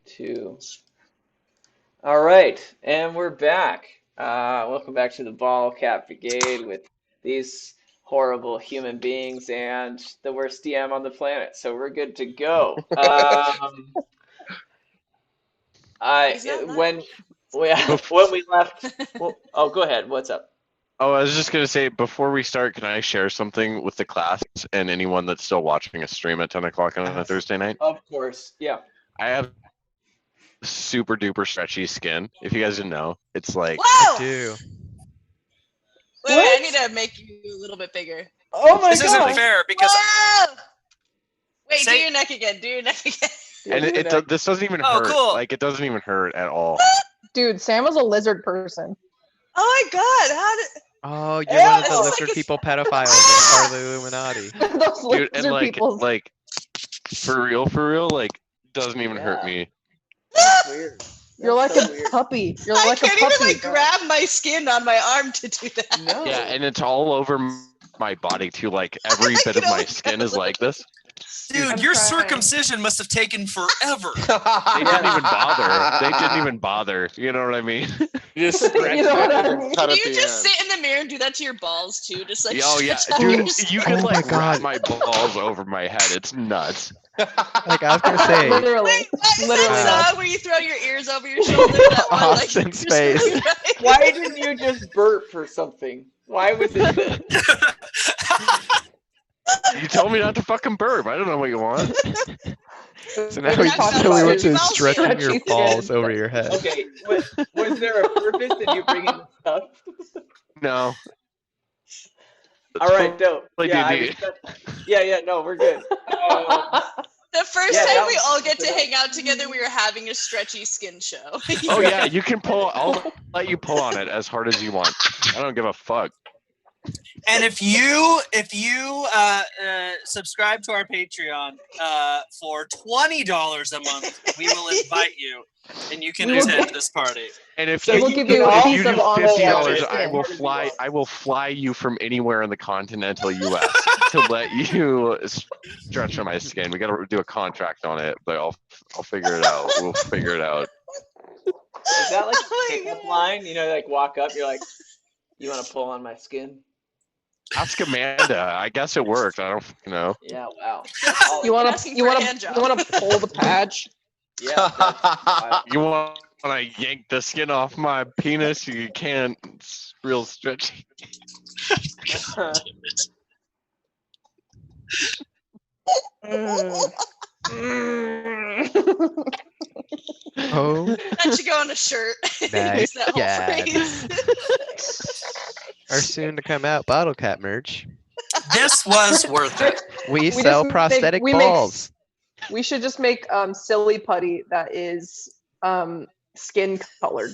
2. All right, and we're back. Welcome back to the Bottlecap Brigade with these horrible human beings and the worst DM on the planet. So we're good to go. He's not When we left. Well, oh, go ahead. What's up? Oh, I was just going to say, before we start, can I share something with the class and anyone that's still watching a stream at 10 o'clock on a Thursday night? Of course, yeah. I have super duper stretchy skin. If you guys didn't know, it's like... Whoa! I do. Wait, I need to make you a little bit bigger. Oh my god! This isn't fair because... Whoa! Wait, do your neck again. Do your neck again. And this doesn't even hurt. Cool. Like, it doesn't even hurt at all. Dude, Sam was a lizard person. Oh my god, how did... Oh, you're one of the lizard people pedophiles that's part of the Illuminati. Those Dude, lizard and people. like, for real, like, doesn't even hurt me. That's weird. You're like so a weird. puppy. You're I like can't a puppy. even like grab my skin on my arm to do that. No. Yeah, and it's all over my body too. Like, every bit of my skin is like this. Dude, your circumcision must have taken forever. They didn't even bother. They didn't even bother. You know what I mean? You just scratch You know what I it mean? cut Can at you the just end. sit in the mirror and do that to your balls too? Just like Oh yeah, stretch out dude, your you skin? can Oh my like wrap God. my balls over my head. It's nuts. Like, I was going to say, Literally. Wait, what is Literally. that song where you throw your ears over your shoulder? That one, like, Austin's just face. really right? Why didn't you just burp for something? Why was it this? You told me not to fucking burp. I don't know what you want. so now Maybe we talk totally about went to your stretching balls. your balls over your head. Okay, was there a purpose in you bringing this up? No. All right, dope. Like, Yeah, dude, yeah, no, we're good. The first Yeah, time that we was- all get to hang out together, we were having a stretchy skin show. oh yeah, you can pull. I'll let you pull on it as hard as you want. I don't give a fuck. And if you subscribe to our Patreon for $20 a month, we will invite you, and you can attend this party. And if So you, we'll you give can you a all piece do of honest $50, skin. I will fly. I will fly you from anywhere in the continental U.S. to let you stretch on my skin. We got to do a contract on it, but I'll figure it out. We'll figure it out. Is that like Oh a my pickup God. line? You know, like walk up, you're like, you want to pull on my skin? Ask Amanda. I guess it worked. I don't know. Yeah, wow. You want asking to for a hand job. pull the patch? Yeah. That's You want to yank the skin off my penis? You can't. It's real stretchy. wild. Oh, That should go on a shirt. my Use that whole God. phrase. our soon to come out Bottlecap merch. This was worth it. We just sell make- prosthetic we make- balls. We should just make silly putty that is skin colored.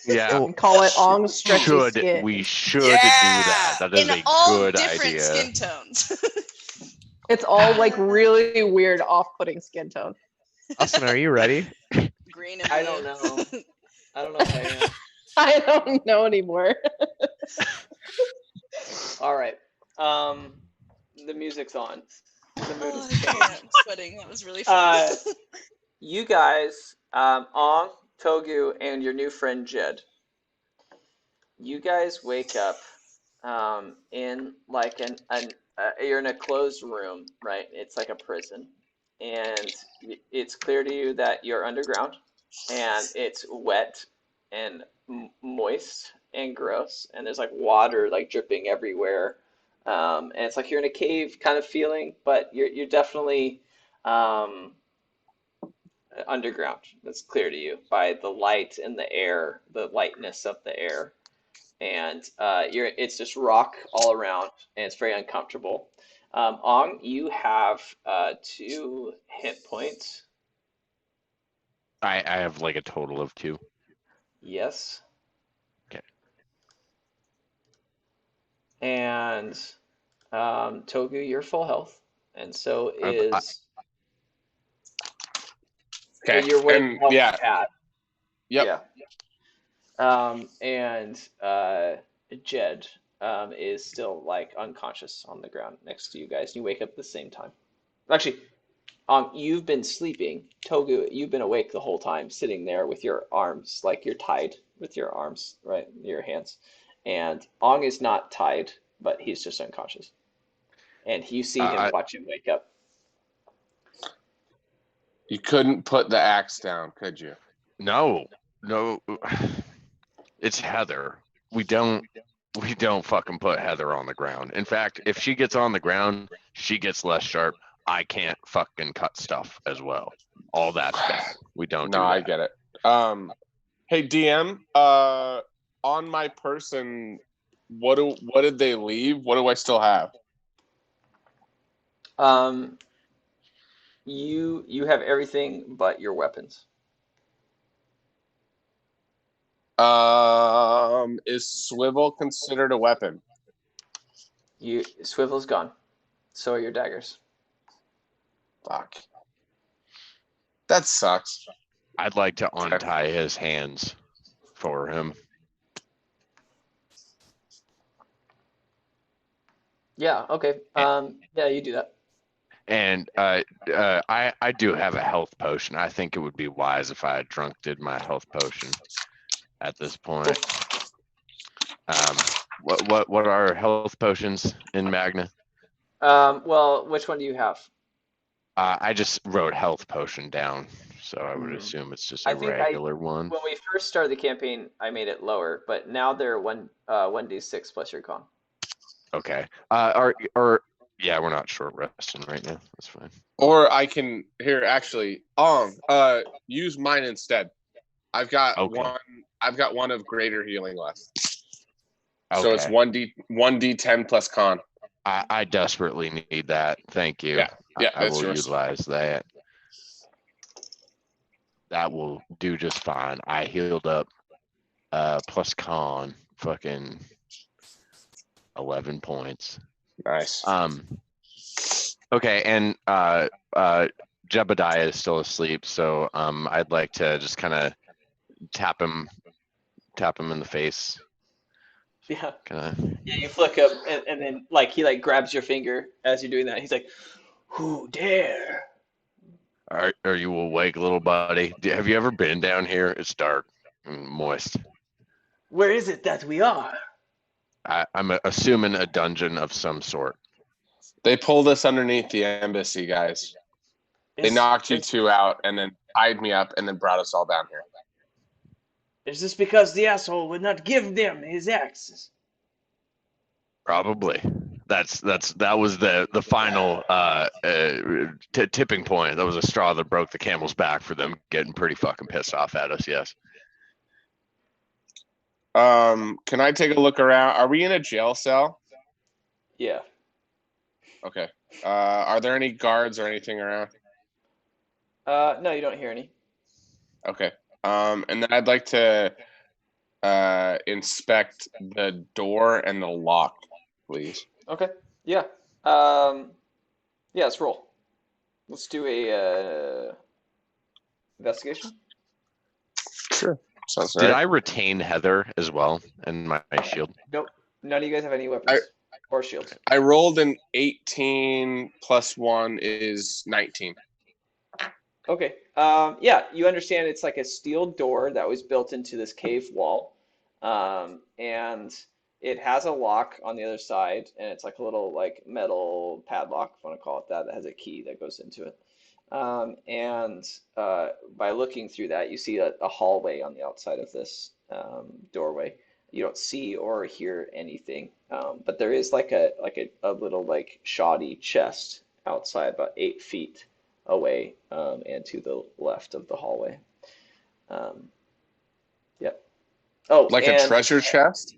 Yeah. And call it Ong stretchy Should skin. we should Yeah. do that? That is In a all good different idea. skin tones. It's all like really weird, off-putting skin tone. Austin, are you ready? Green and I don't blue. know. I don't know if I am. I don't know anymore. All right. The music's on. The mood Oh, is God, changed. I'm sweating. That was really fun. You guys, Ong, Togu, and your new friend Jed. You guys wake up in like you're in a closed room, right? It's like a prison, and it's clear to you that you're underground, and it's wet and moist and gross, and there's like water like dripping everywhere. And it's like you're in a cave kind of feeling, but you're definitely underground. That's clear to you by the light and the air, the lightness of the air, and it's just rock all around, and it's very uncomfortable. Ong, you have 2 hit points. I have like a total of 2. Yes. Okay. And Togu, you're full health, and so I- is. Okay, And you're wearing and health yeah. pad. Yep. Yeah. And Jed is still like unconscious on the ground next to you guys. You wake up at the same time. Actually, You've been sleeping. Togu, you've been awake the whole time, sitting there with your arms, like you're tied with your arms, right? Your hands. And Ong is not tied, but he's just unconscious. And you see him watch him wake up. You couldn't put the axe down, could you? No. It's Heather. We don't fucking put Heather on the ground. In fact, if she gets on the ground, she gets less sharp. I can't fucking cut stuff as well. All that's bad. We don't do that. I get it. Hey DM, on my person, what did they leave? What do I still have? You have everything but your weapons. Is swivel considered a weapon? Swivel's gone. So are your daggers. Fuck. That sucks. I'd like to untie his hands for him. Yeah, okay. Yeah, you do that. And I do have a health potion. I think it would be wise if I did my health potion at this point. What are health potions in Magna? Well, which one do you have? I just wrote health potion down, so I would assume it's just a regular one. When we first started the campaign, I made it lower, but now they're 1d6 plus your con. Okay. Yeah, we're not short resting right now. That's fine. Or I can actually use mine instead. I've got one of greater healing left. Okay. So it's 1d10 plus con. I desperately need that. Thank you. Yeah, I will utilize that. That will do just fine. I healed up plus con fucking 11 points. Nice. Okay, and Jebediah is still asleep, so I'd like to just kind of tap him in the face. Yeah. Kinda. Yeah, you flick him, and then he grabs your finger as you're doing that. He's like, "Who dare?" Are you awake, little buddy? Have you ever been down here? It's dark and moist. Where is it that we are? I'm assuming a dungeon of some sort. They pulled us underneath the embassy, guys. They knocked you two out and then tied me up and then brought us all down here. Is this because the asshole would not give them his axes? Probably. That was the final tipping point. That was a straw that broke the camel's back for them getting pretty fucking pissed off at us. Yes. Can I take a look around? Are we in a jail cell? Yeah. Okay. Are there any guards or anything around? No, you don't hear any. Okay. And then I'd like to inspect the door and the lock, please. Okay. Yeah. Yeah, let's roll. Let's do a investigation. Sure. Sounds Did right. I retain Heather as well in my shield? Nope. None of you guys have any weapons or shields. I rolled an 18 plus 1 is 19. Okay. Yeah, you understand it's like a steel door that was built into this cave wall. And it has a lock on the other side, and it's like a little metal padlock, if you want to call it that has a key that goes into it. And by looking through that, you see a hallway on the outside of this doorway. You don't see or hear anything, but there is a little shoddy chest outside, about 8 feet away, and to the left of the hallway. Yep. Oh, like a treasure chest?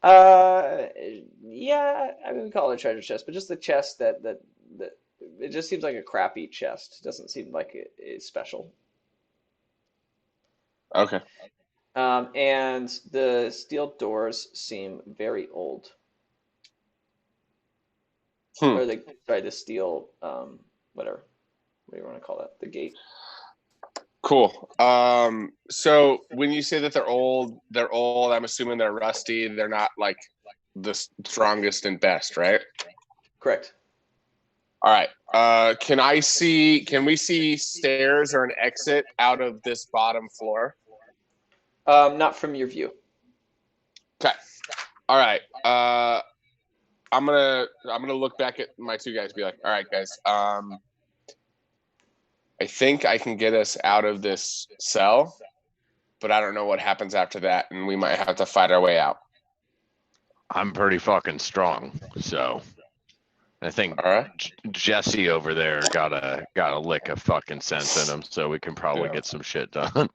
Yeah, I mean, we call it a treasure chest, but just the chest that it just seems like a crappy chest. It doesn't seem like it is special. Okay. And the steel doors seem very old. Or the steel, whatever. What do you want to call that? The gate. Cool. So when you say that they're old, I'm assuming they're rusty. They're not like the strongest and best, right? Correct. All right. Can we see stairs or an exit out of this bottom floor? Not from your view. Okay. All right. I'm gonna look back at my two guys and be like, all right, guys. I think I can get us out of this cell, but I don't know what happens after that, and we might have to fight our way out. I'm pretty fucking strong, so I think All right. Jesse over there got a lick of fucking sense in him, so we can probably get some shit done.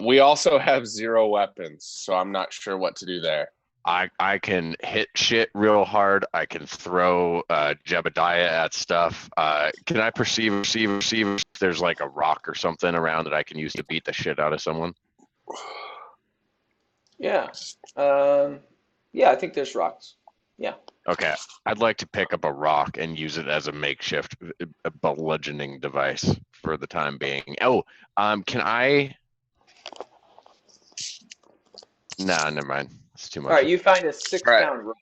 We also have 0 weapons, so I'm not sure what to do there. I can hit shit real hard. I can throw Jebediah at stuff. Can I perceive if there's like a rock or something around that I can use to beat the shit out of someone? Yeah. Yeah, I think there's rocks. Yeah. Okay. I'd like to pick up a rock and use it as a makeshift bludgeoning device for the time being. Oh, can I? Nah, never mind. It's too much. All right, you find a 6-pound rope.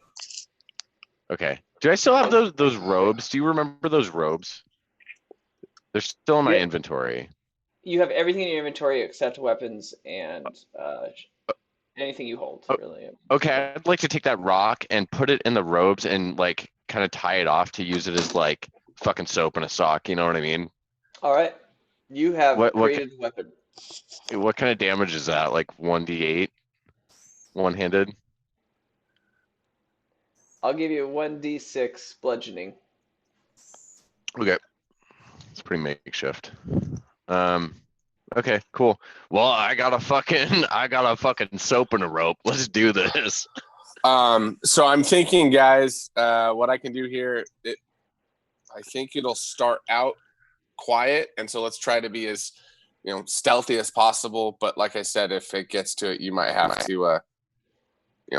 Okay. Do I still have those robes? Do you remember those robes? They're still in my inventory. You have everything in your inventory except weapons and anything you hold, really. Okay, I'd like to take that rock and put it in the robes and like kind of tie it off to use it as like fucking soap in a sock. You know what I mean? All right. You have created the weapon. What kind of damage is that? Like 1d8? One-handed? I'll give you 1d6 bludgeoning. Okay. It's pretty makeshift. Okay, cool. Well, I got a fucking soap and a rope. Let's do this. So I'm thinking, guys, what I can do here, I think it'll start out quiet, and so let's try to be as stealthy as possible. But like I said, if it gets to it, you might have to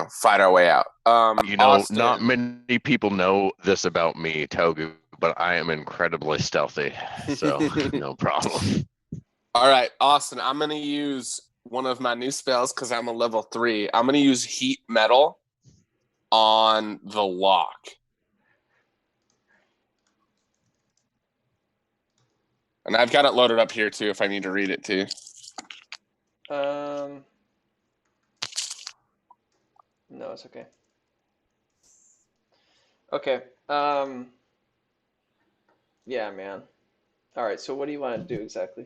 fight our way out. Austin, not many people know this about me, Togu, but I am incredibly stealthy, so no problem. All right, Austin, I'm going to use one of my new spells because I'm a level 3. I'm going to use heat metal on the lock. And I've got it loaded up here, too, if I need to read it, too. No, it's okay. Okay. Yeah, man. All right, so what do you want to do exactly?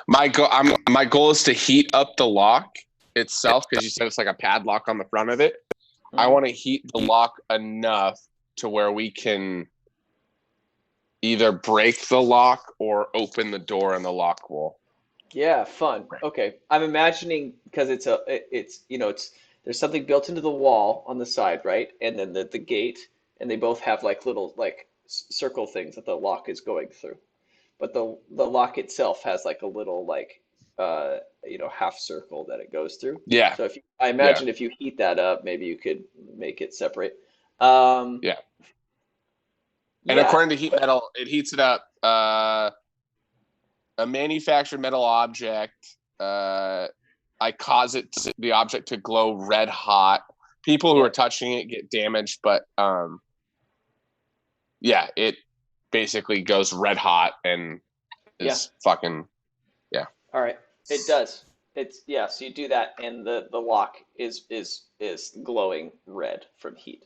My goal is to heat up the lock itself, because you said it's like a padlock on the front of it. I want to heat the lock enough to where we can either break the lock or open the door and the lock will. Yeah, fun. Okay, I'm imagining because there's something built into the wall on the side, right? And then the gate, and they both have like little like circle things that the lock is going through. But the lock itself has like a little like half circle that it goes through. Yeah. So I imagine if you heat that up, maybe you could make it separate. Yeah. And according to heat metal, it heats it up. A manufactured metal object. I cause the object to glow red hot. People who are touching it get damaged, but it basically goes red hot and is fucking All right, it does. So you do that, and the lock is glowing red from heat.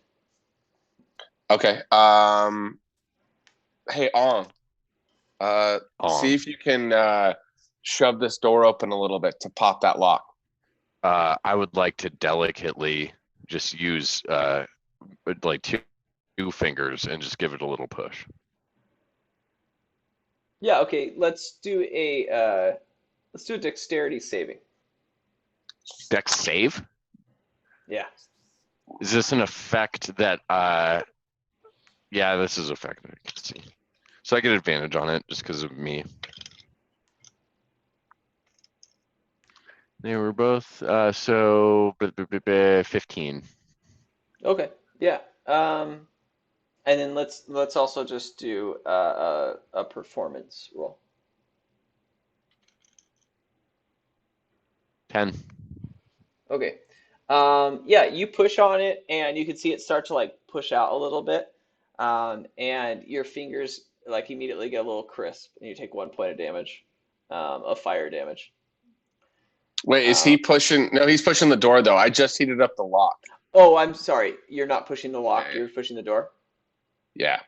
Okay. Hey, see if you can shove this door open a little bit to pop that lock. I would like to delicately just use like two fingers and just give it a little push. Yeah. Okay. Let's do a dexterity saving. Dex save? Yeah. Is this an effect that? Yeah, this is effective. I can see. So I get advantage on it just because of me. They were both so 15. Okay. Yeah. And then let's also just do a performance roll. 10. Okay. Yeah, you push on it, and you can see it start to like push out a little bit. and your fingers like immediately get a little crisp, and you take 1 point of damage, of fire damage. Wait, is he pushing? No, he's pushing the door though. I just heated up the lock. Oh, I'm sorry. You're not pushing the lock. Okay. You're pushing the door. Yeah.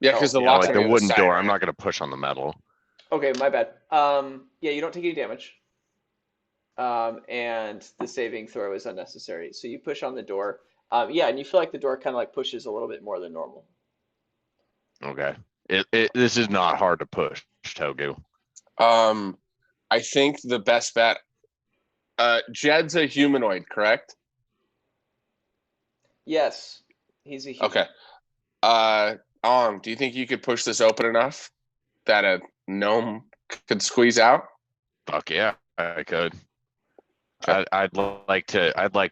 Yeah, because the Yeah, lock's like on the other wooden side, door. right? I'm not gonna push on the metal. Okay, my bad. Yeah, you don't take any damage. And the saving throw is unnecessary. So you push on the door. Yeah, and you feel like the door kind of like pushes a little bit more than normal. Okay. This is not hard to push, Togu. I think the best bet. Jed's a humanoid, correct? Yes, he's a human. Okay. Do you think you could push this open enough that a gnome could squeeze out? Fuck yeah, I could. Okay. I'd like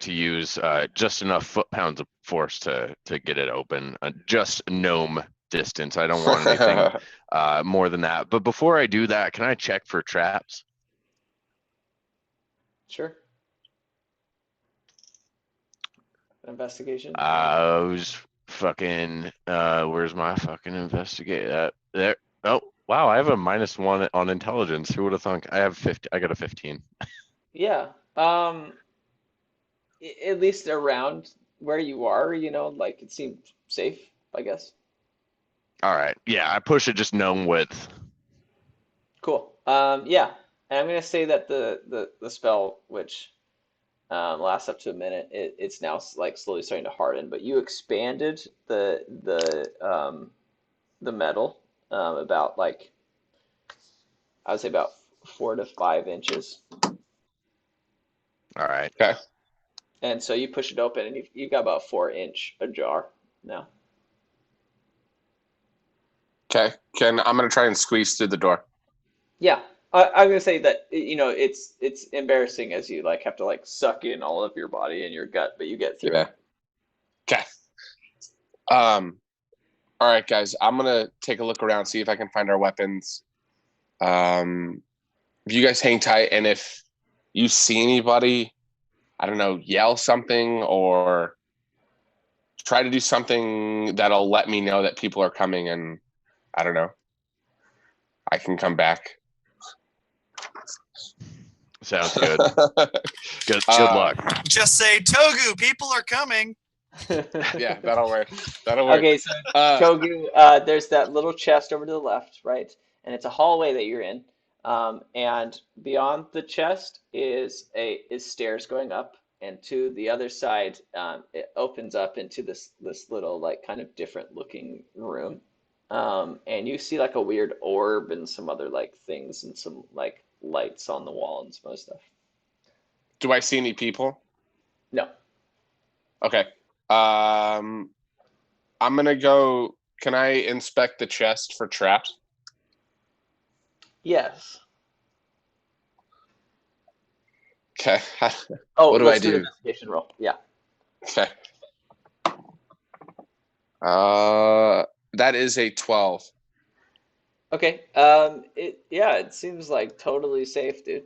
to use just enough foot-pounds of force to get it open. Just gnome distance. I don't want anything more than that. But before I do that, can I check for traps? Sure. Investigation. I was fucking. Where's my fucking investigate? There. Oh wow, I have a -1 on intelligence. Who would have thunk? I have 50. I got a 15. Yeah. At least around where you are, like it seemed safe, I guess. All right. Yeah, I push it just gnome width. Cool. Yeah. And I'm gonna say that the spell, which lasts up to a minute, it's now like slowly starting to harden. But you expanded the metal about like I would say about 4 to 5 inches. All right. Okay. And so you push it open, and you've got about 4-inch ajar now. Okay. I'm gonna try and squeeze through the door. Yeah, I'm gonna say that it's embarrassing as you like have to like suck in all of your body and your gut, but you get through Yeah. it. Okay. All right, guys. I'm gonna take a look around, see if I can find our weapons. If you guys hang tight, and if you see anybody, I don't know, yell something or try to do something that'll let me know that people are coming, and I don't know, I can come back. Sounds good. Good luck. Just say, Togu, people are coming. Yeah, that'll work. That'll work. Okay, so Togu, there's that little chest over to the left, right? And it's a hallway that you're in. And beyond the chest is stairs going up, and to the other side, it opens up into this little like kind of different looking room. And you see like a weird orb and some other like things and some like lights on the wall and some other stuff. Do I see any people? No. Okay. I'm gonna go. Can I inspect the chest for traps? Yes. Okay. Oh, what do let's I do? an investigation roll. Yeah. Okay. That is a 12. Okay. It seems like totally safe, dude.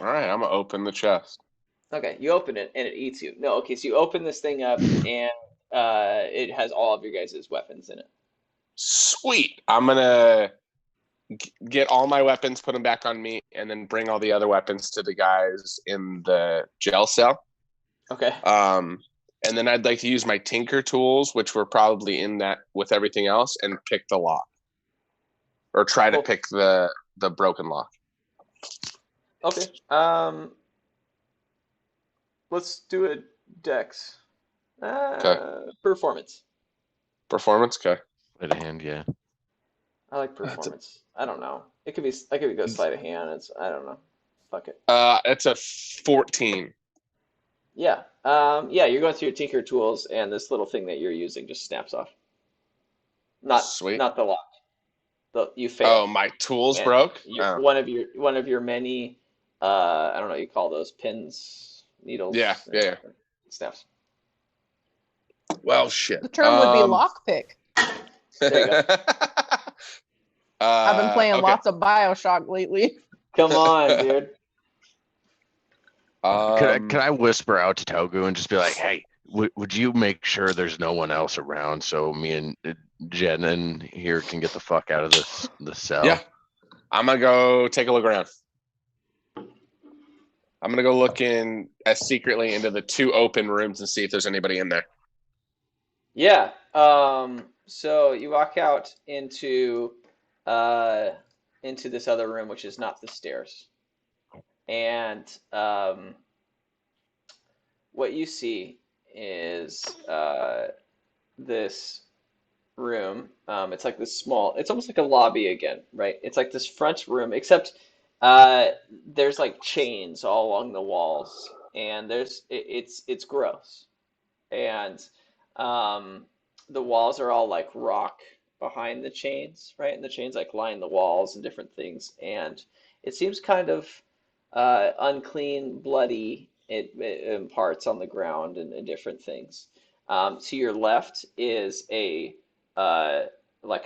All right, I'm gonna open the chest. Okay, you open it and it eats you. No, okay, so you open this thing up and it has all of your guys' weapons in it. Sweet. I'm gonna get all my weapons, put them back on me, and then bring all the other weapons to the guys in the jail cell. Okay. And then I'd like to use my tinker tools, which were probably in that with everything else, and pick the lock, or try to pick the broken lock. Okay. Let's do a dex. Performance. Performance, okay. Sleight of hand, yeah. I like performance. I don't know. I could go sleight of hand. I don't know. Fuck it. It's a 14. Yeah. You're going through your tinker tools, and this little thing that you're using just snaps off. Sweet. Not the lock. You fail. Oh, my tools broke. One of your many. I don't know. You call those pins, needles. Yeah. Snaps. Well, shit. The term would be lockpick. There you go. I've been playing lots of BioShock lately. Come on, dude. Can I whisper out to Togu and just be like, "Hey, would you make sure there's no one else around so me and Jen and here can get the fuck out of the cell? Yeah. I'm gonna go take a look around. I'm gonna go look in as secretly into the 2 open rooms and see if there's anybody in there. Yeah. So you walk out into this other room, which is not the stairs, and what you see is this room. It's like this small. It's almost like a lobby again, right? It's like this front room, except there's like chains all along the walls, and it's gross, and the walls are all like rock behind the chains, right? And the chains like line the walls and different things, and it seems kind of unclean, bloody in parts on the ground and different things. To your left is like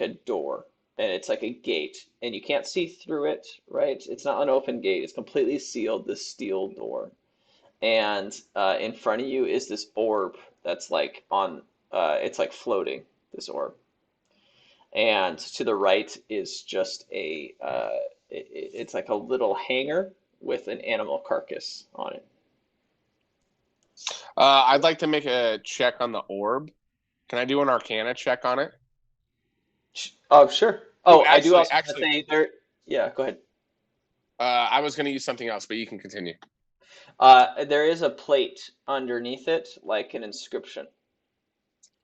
a door, and it's like a gate, and you can't see through it, right? It's not an open gate; it's completely sealed. This steel door, and in front of you is this orb that's like on. It's like floating. This orb, and to the right is just it's like a little hanger with an animal carcass on it. I'd like to make a check on the orb. Can I do an Arcana check on it? Oh, sure. Oh, actually, I do also want to say there. Yeah, go ahead. I was going to use something else, but you can continue. There is a plate underneath it, like an inscription.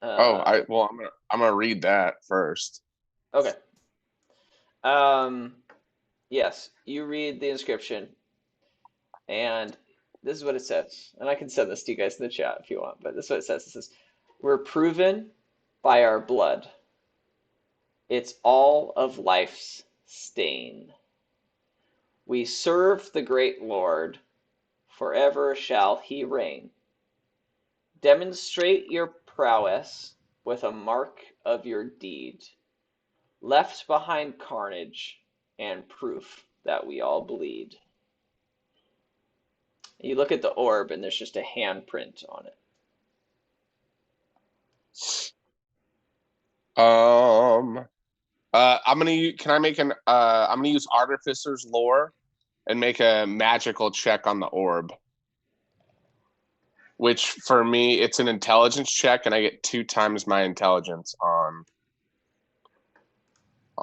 I'm gonna read that first. Okay. Yes, you read the inscription, and this is what it says. And I can send this to you guys in the chat if you want, but this is what it says. It says, "We're proven by our blood. It's all of life's stain. We serve the great Lord. Forever shall he reign. Demonstrate your prowess with a mark of your deed. Left behind carnage and proof that we all bleed." You look at the orb, and there's just a handprint on it. I'm gonna use Artificer's Lore and make a magical check on the orb. Which for me, it's an intelligence check, and I get 2 times my intelligence on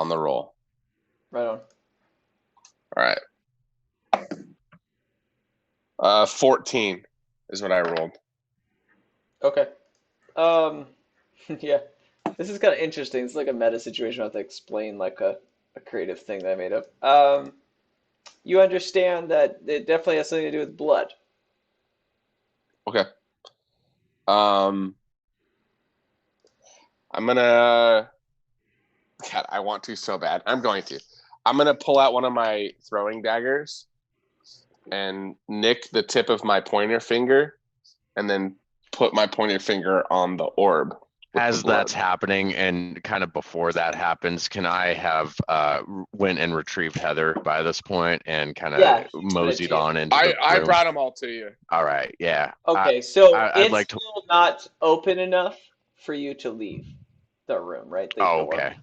the roll. Right on. All right. 14 is what I rolled. Okay. Yeah. This is kind of interesting. It's like a meta situation. I have to explain like a creative thing that I made up. You understand that it definitely has something to do with blood. Okay. I'm gonna. God, I want to so bad. I'm going to. I'm gonna pull out one of my throwing daggers and nick the tip of my pointer finger, and then put my pointer finger on the orb. As that's happening, and kind of before that happens, can I have went and retrieved Heather by this point and kind of moseyed on into the room? I brought them all to you. All right, yeah. Okay, so I'd it's like to... still not open enough for you to leave the room, right? The door. Okay.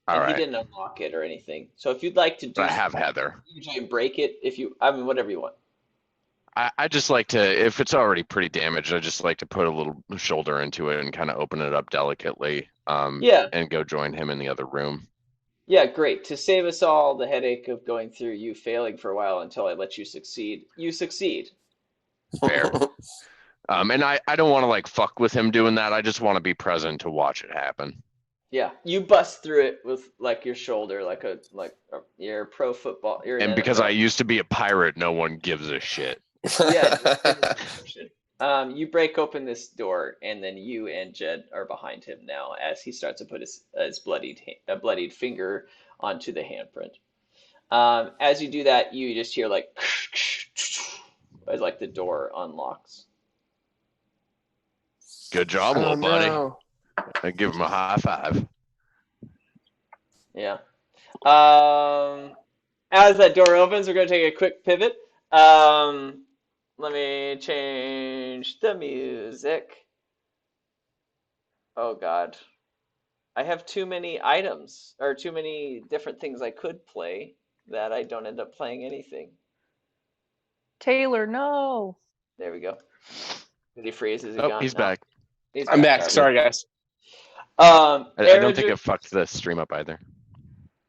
All right. He didn't unlock it or anything. So if you'd like to do, I have Heather. Usually break it whatever you want. I just like to, if it's already pretty damaged, I just like to put a little shoulder into it and kind of open it up delicately. And go join him in the other room. Yeah, great. To save us all the headache of going through you failing for a while until I let you succeed, you succeed. Fair. And I don't want to like fuck with him doing that. I just want to be present to watch it happen. Yeah, you bust through it with like your shoulder, you're pro football. And because I used to be a pirate, no one gives a shit. Yeah. You break open this door, and then you and Jed are behind him now as he starts to put his bloodied finger onto the handprint. As you do that, you just hear like as like the door unlocks. Good job, little buddy. No. I give him a high five. Yeah. As that door opens, we're going to take a quick pivot. Let me change the music. Oh God. I have too many items or too many different things I could play that I don't end up playing anything. Taylor, no. There we go. Did he freeze? Is he Oh, gone? he's No. back. He's I'm back. All right. Sorry, guys. I don't think Erigis- it fucked the stream up either.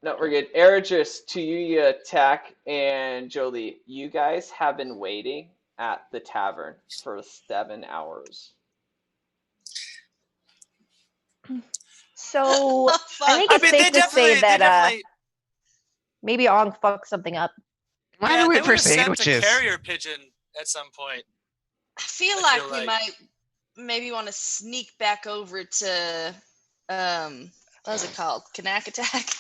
No, we're good. Erigis, to you, Tack, and Jolie, you guys have been waiting at the tavern for 7 hours. So Oh, I think fuck. it's safe to say that definitely, maybe Ong fucked something up. Why yeah, do we they wait would for have sent a sandwiches? carrier pigeon at some point. I feel I like feel we like- might maybe want to sneak back over to what was it called? Kanak Attack?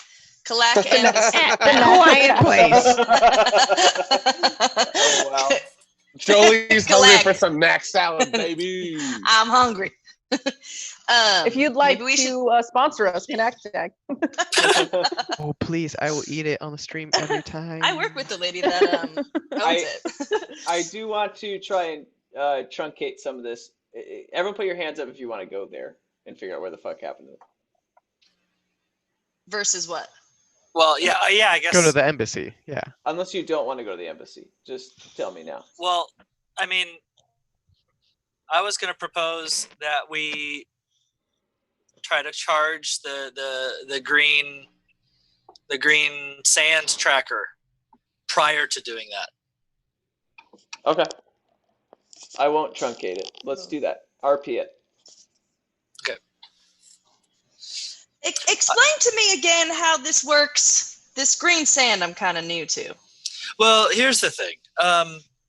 Kalak and The Hawaiian place. Oh, wow. Jolie's hungry Collect. for some mac salad, baby. I'm hungry. If you'd like maybe we to sponsor us, Connect Tech. Oh, please, I will eat it on the stream every time. I work with the lady that owns it. I do want to try and truncate some of this. Everyone put your hands up if you want to go there and figure out where the fuck happened to it. Versus what? Well, yeah, I guess. Go to the embassy. Yeah. Unless you don't want to go to the embassy. Just tell me now. Well, I mean, I was going to propose that we try to charge the green sand tracker prior to doing that. Okay. I won't truncate it. Let's do that. RP it. Okay. Explain to me again how this works. This green sand I'm kind of new to. Well, here's the thing.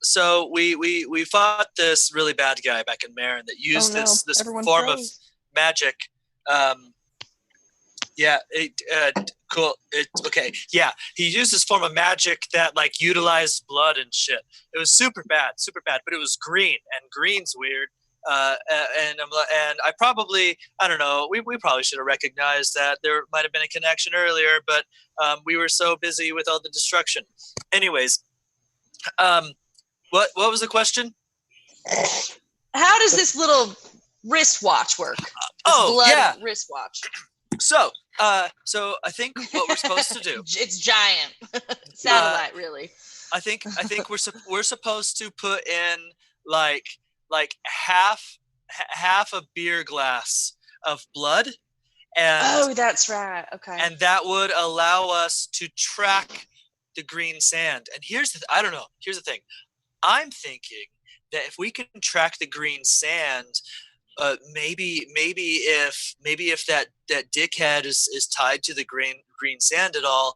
So we fought this really bad guy back in Marin that used this Everyone form froze. of magic. Cool. Okay. Yeah, he used this form of magic that like utilized blood and shit. It was super bad, but it was green, and green's weird. And I probably, I don't know, we probably should have recognized that there might have been a connection earlier, but we were so busy with all the destruction. Anyways, what was the question? How does this little wristwatch work? Blood wristwatch. So I think what we're supposed to do. It's giant. Satellite, really. I think we're supposed to put in like half a beer glass of blood, and that's right. Okay. and that would allow us to track the green sand. And here's the thing. I'm thinking that if we can track the green sand, maybe if that dickhead is tied to the green sand at all,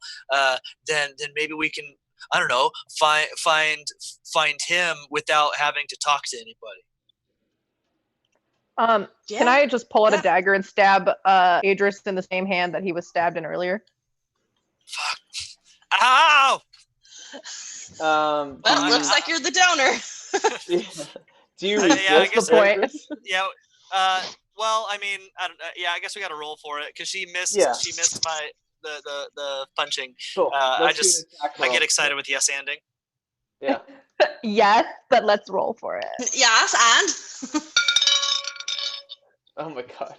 then maybe we can, I don't know, find him without having to talk to anybody. Can I just pull out a dagger and stab Idris in the same hand that he was stabbed in earlier? Fuck. Ow! Well, it looks like you're the donor. Do you I guess the point? Yeah. Well, I mean, I guess we got to roll for it because she missed. Yeah. She missed the punching. Cool. I Let's do an attack roll. get excited with yes anding. Yeah. Yes, but let's roll for it. Yes, and Oh my god.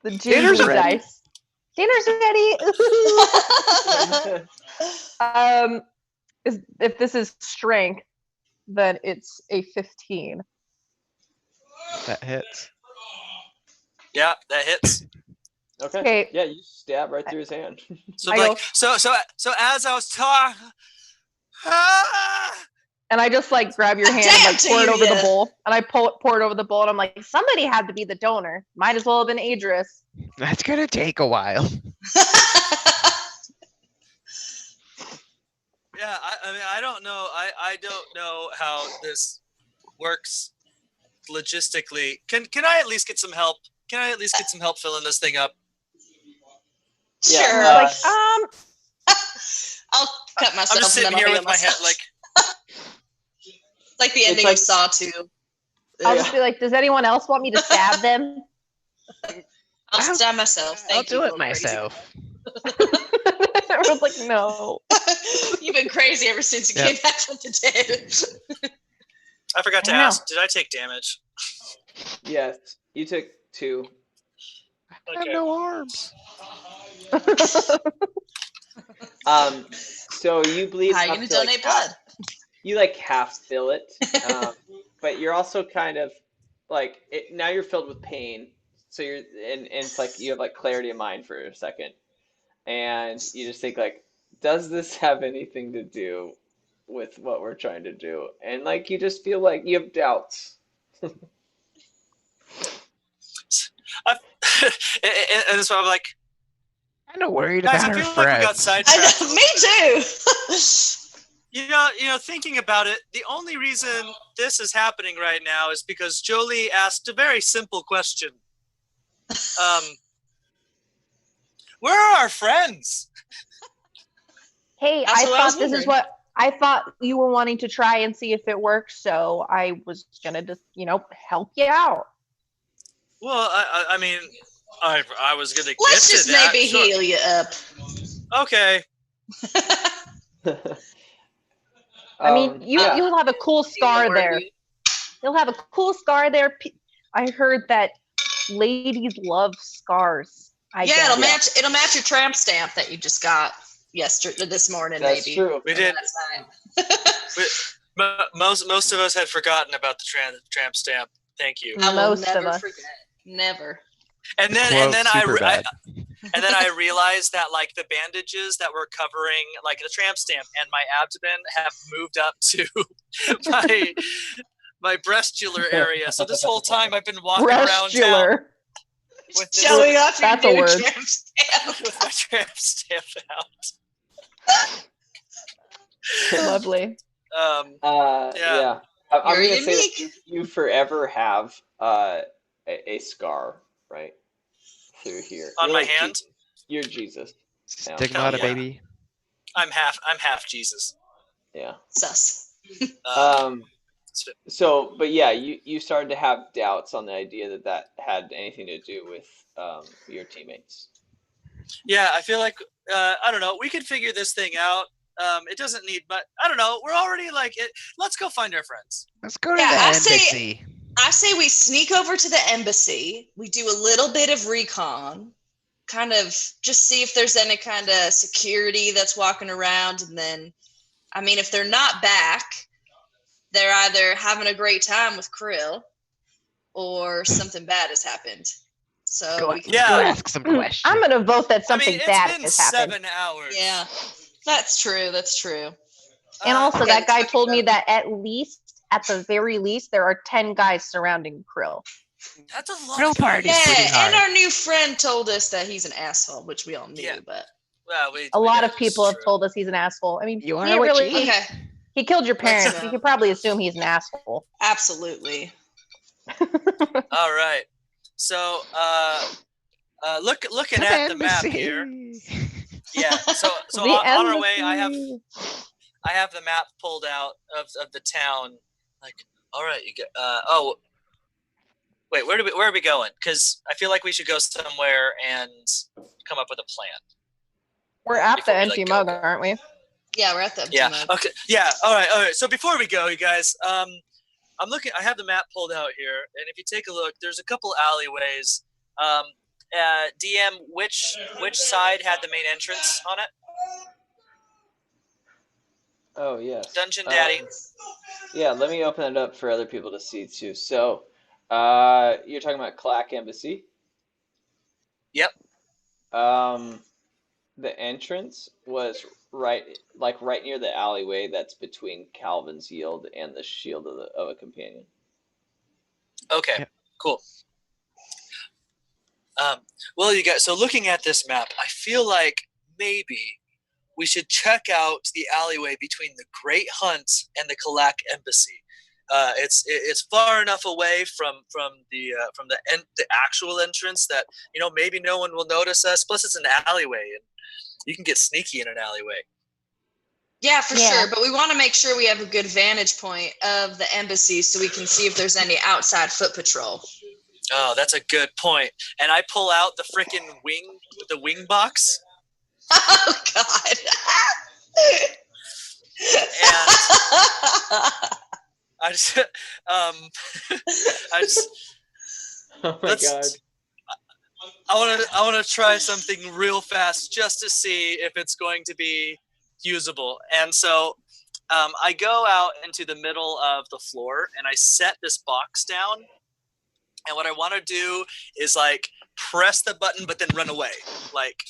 The Dinner's juicy ready. dice. Dinner's ready. If this is strength, then it's a 15. That hits. Yeah, that hits. Okay. Yeah, you stab right through his hand. So I like, go- so as I was talking, And I just like grab your hand and like pour it over the bowl. And I pour it over the bowl and I'm like, somebody had to be the donor. Might as well have been Idris. That's gonna take a while. yeah, I mean, I don't know. I don't know how this works logistically. Can I at least get some help? Can I at least get some help filling this thing up? Yeah, sure. Like, I'll cut myself. I'm just and sitting then I'll here heal with my head myself. like. Like the It's ending like- of Saw 2. I'll just be like, does anyone else want me to stab them? I'll stab myself. I'll Thank you, do it little crazy. myself. Everyone's like, no. You've been crazy ever since you Yep. came back from the dead. I forgot to I know. ask. Did I take damage? Yes. You took 2. I have no arms. So you bleed How are you up gonna to like donate half, blood? you like half fill it, but you're also kind of like now you're filled with pain. So and it's like you have like clarity of mind for a second, and you just think like, does this have anything to do with what we're trying to do? And like you just feel like you have doubts. And so I'm like, I'm not worried guys, about I her feel like we got friends. sidetracked. Me too. You know, thinking about it, the only reason this is happening right now is because Jolie asked a very simple question. Where are our friends? Hey, That's I what I was thought this is wondering. what I thought you were wanting to try and see if it works, so I was gonna just, help you out. Well, I mean, I was gonna Let's get just to that. maybe Sure. heal you up. Okay. I mean, yeah. you'll have a cool scar there. You'll have a cool scar there. I heard that ladies love scars. It'll match your tramp stamp that you just got this morning. That's maybe. true. We did. Most of us had forgotten about the tramp stamp. Thank you. I will Most of never us. forget. Never. And then I realized that like the bandages that were covering like the tramp stamp and my abdomen have moved up to my breastular area. So this whole time I've been walking around town with this, Showing off your That's a new word. tramp stamp. with my tramp stamp out. Lovely. Yeah. I'm Very gonna say that unique. you forever have a scar right through here On You're my like hand? Jesus. You're Jesus. now. Stigmata, Hell yeah. baby. I'm half Jesus. Yeah. Sus. So, but yeah, you started to have doubts on the idea that had anything to do with your teammates. Yeah, I feel like I don't know. We could figure this thing out. It doesn't need, but I don't know. We're already like it. Let's go find our friends. Let's go to Yeah, the I embassy. say we sneak over to the embassy. We do a little bit of recon, kind of just see if there's any kind of security that's walking around. And then, I mean, if they're not back, they're either having a great time with Krill or something bad has happened. So we can Yeah. Go ask some questions. I'm gonna vote that something it's bad been has happened. 7 hours. Yeah, that's true. That's true. And also, Okay, that guy let's told talk me about- that at the very least, there are 10 guys surrounding Krill. That's a lot. Grill of guys. party's pretty Yeah, hard. and our new friend told us that he's an asshole, which we all knew. Yeah. But Well, A lot of it's people have true. told us he's an asshole. I mean, You he are what really, you eat. okay, he killed your Let's, parents. You could probably assume he's an asshole. absolutely. All right. So, looking To at the the map embassy. here. Yeah. So The on our way, I embassy. have the map pulled out of the town. Like, all right, you get. Wait, where are we going? Because I feel like we should go somewhere and come up with a plan. We're at the Before we, empty like, mug, go. aren't we? Yeah, we're at the empty Yeah. mug. Okay. Yeah. All right. So before we go, you guys, I'm looking. I have the map pulled out here, and if you take a look, there's a couple alleyways. DM, which side had the main entrance on it? Oh yes. Dungeon Daddy. Yeah, let me open it up for other people to see too. So, you're talking about Clack Embassy. Yep. The entrance was right near the alleyway that's between Calvin's Yield and the Shield of a Companion. Okay. Yep. Cool. Well, you guys. So looking at this map, I feel like maybe we should check out the alleyway between the Great Hunt and the Kalak Embassy. It's far enough away from the actual entrance that maybe no one will notice us. Plus, it's an alleyway, and you can get sneaky in an alleyway. Yeah, for sure. But we want to make sure we have a good vantage point of the embassy so we can see if there's any outside foot patrol. Oh, that's a good point. And I pull out the freaking wing box. Oh God. And I just Oh my God. I wanna try something real fast just to see if it's going to be usable. And so I go out into the middle of the floor and I set this box down. And what I want to do is like press the button, but then run away. Like,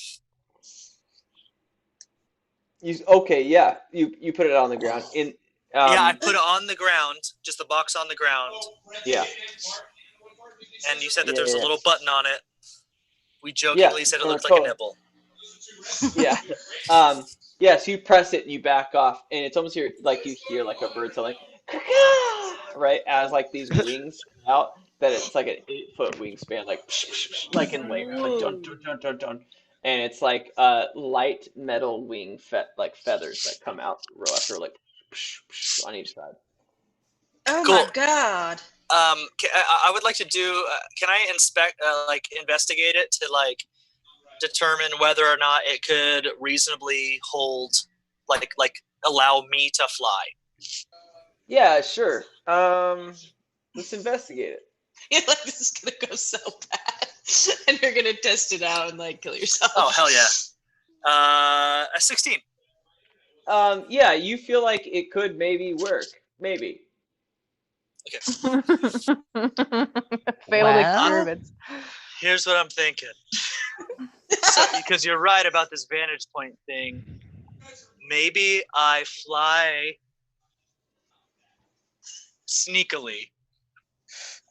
You put it on the ground in. yeah, I put it on the ground, just the box on the ground. Yeah. And you said that Yeah, there's a yeah. little button on it. We jokingly said it looked like a nipple. Yeah. Yeah, so you press it and you back off, and it's almost like you hear like a bird something, right? As like these wings come out, that it's like an 8-foot wingspan, like in layers, like dun dun dun dun dun, and it's like light metal wing like feathers that come out row after like on each side. Oh Cool. my god. I would like to do. Can I investigate it to like determine whether or not it could reasonably hold, like allow me to fly? Yeah, sure. Let's investigate it. You're like, this is gonna go so bad, and you're gonna test it out and like kill yourself. Oh hell yeah! A 16. Yeah, you feel like it could maybe work, maybe. Okay. Failed experiments. Here's what I'm thinking. So, because you're right about this vantage point thing, maybe I fly sneakily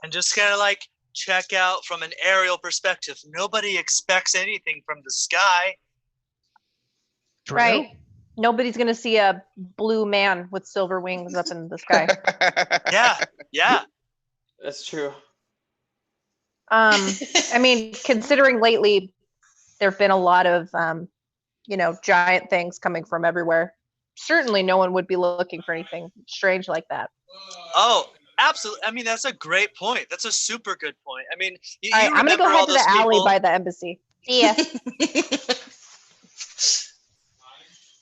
and just kind of like check out from an aerial perspective. Nobody expects anything from the sky. Right. Nobody's gonna see a blue man with silver wings up in the sky. Yeah. That's true. I mean, considering lately there've been a lot of giant things coming from everywhere. Certainly no one would be looking for anything strange like that. Oh, absolutely. I mean, that's a great point. That's a super good point. I mean, you All right, I'm gonna go head to the alley people. by the embassy. See ya.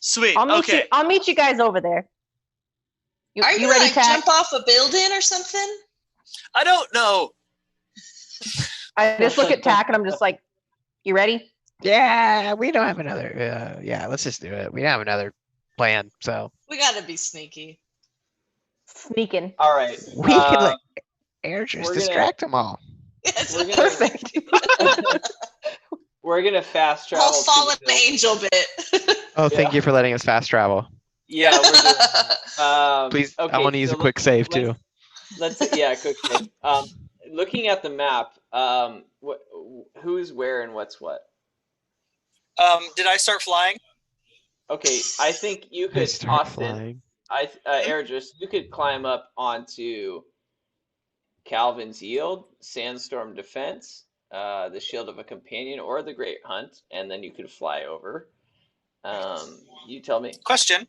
Sweet. I'll meet you guys over there. Are you ready, like Tack? jump off a building or something? I don't know. I just look at Tack and I'm just like, you ready? Yeah, we don't have another. Yeah, let's just do it. We don't have another plan, so We gotta be sneaky. Sneaking. All right. we can let air just we're distract them all. We're gonna, Perfect. we're gonna fast travel. Whole fallen angel bit. Oh, thank you for letting us fast travel. Yeah, we're doing. Please, okay, I want to use a quick save too. Let's quick save. Looking at the map, who's where and what's what? Did I start flying? Okay, I think you could, Start Austin. flying. Airjus, you could climb up onto Calvin's Yield, Sandstorm Defense, the Shield of a Companion, or the Great Hunt, and then you could fly over. You tell me. Question.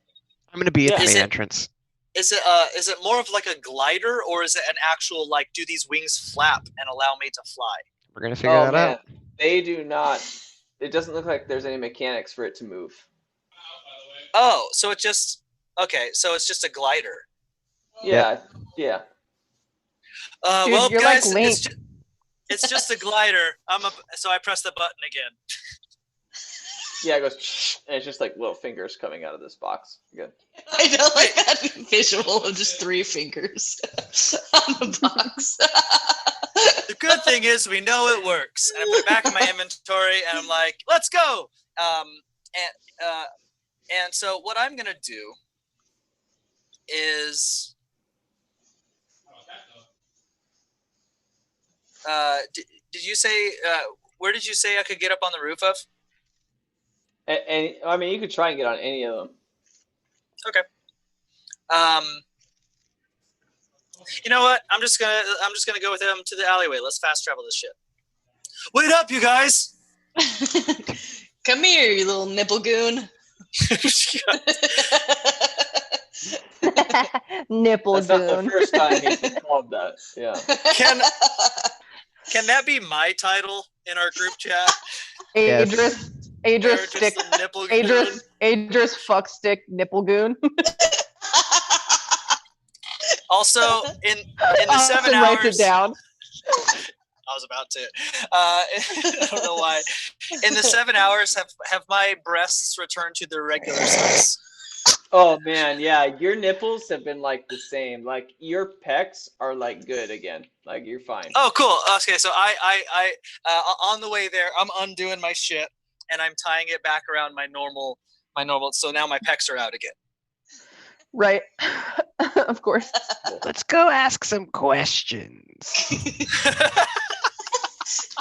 I'm gonna be at the Is main it- entrance. Is it more of like a glider, or is it an actual like do these wings flap and allow me to fly? We're gonna figure that out. They do not. It doesn't look like there's any mechanics for it to move. Oh, so it's just a glider. Yeah. Dude, Well, you're guys, like Link. it's just a glider. So I press the button again. Yeah, it goes, and it's just like little fingers coming out of this box. Good. I know, like that visual of just 3 fingers on the box. The good thing is we know it works, and I put it back in my inventory, and I'm like, let's go. And so what I'm gonna do is, did you say where did you say I could get up on the roof of? And I mean, you could try and get on any of them. Okay. You know what? I'm just gonna go with him to the alleyway. Let's fast travel this shit. Wait up, you guys! Come here, you little nipple goon. Nipple That's not the goon. first time he's been called that. Yeah. Can that be my title in our group chat? Adris stick. the nipple goon? Adris fuck stick nipple goon. Also, in the 7 Austin hours, writes it down. I was about to. I don't know why. In the 7 hours, have my breasts returned to their regular size? Oh man, yeah, your nipples have been like the same. Like your pecs are like good again. Like you're fine. Oh, cool. Okay, so I on the way there, I'm undoing my shit and I'm tying it back around my normal. So now my pecs are out again. Right. Of course. Let's go ask some questions.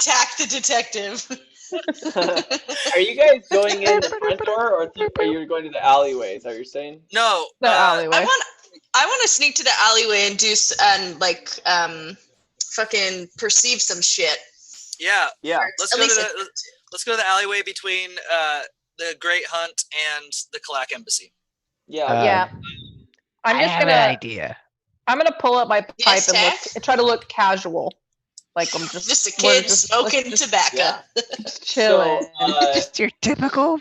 Tack the detective. Are you guys going in the front door, or are you going to the alleyway? Is that what you're saying? No, The alleyway. I want to sneak to the alleyway and do fucking perceive some shit. Yeah. Yeah. Let's go to the alleyway between the Great Hunt and the Kalak Embassy. Yeah. Yeah. I have an idea. I'm gonna pull up my pipe Yes, and Tack? try to look casual. Like I'm just a kid smoking let's tobacco. Yeah. just chilling. So, Just your typical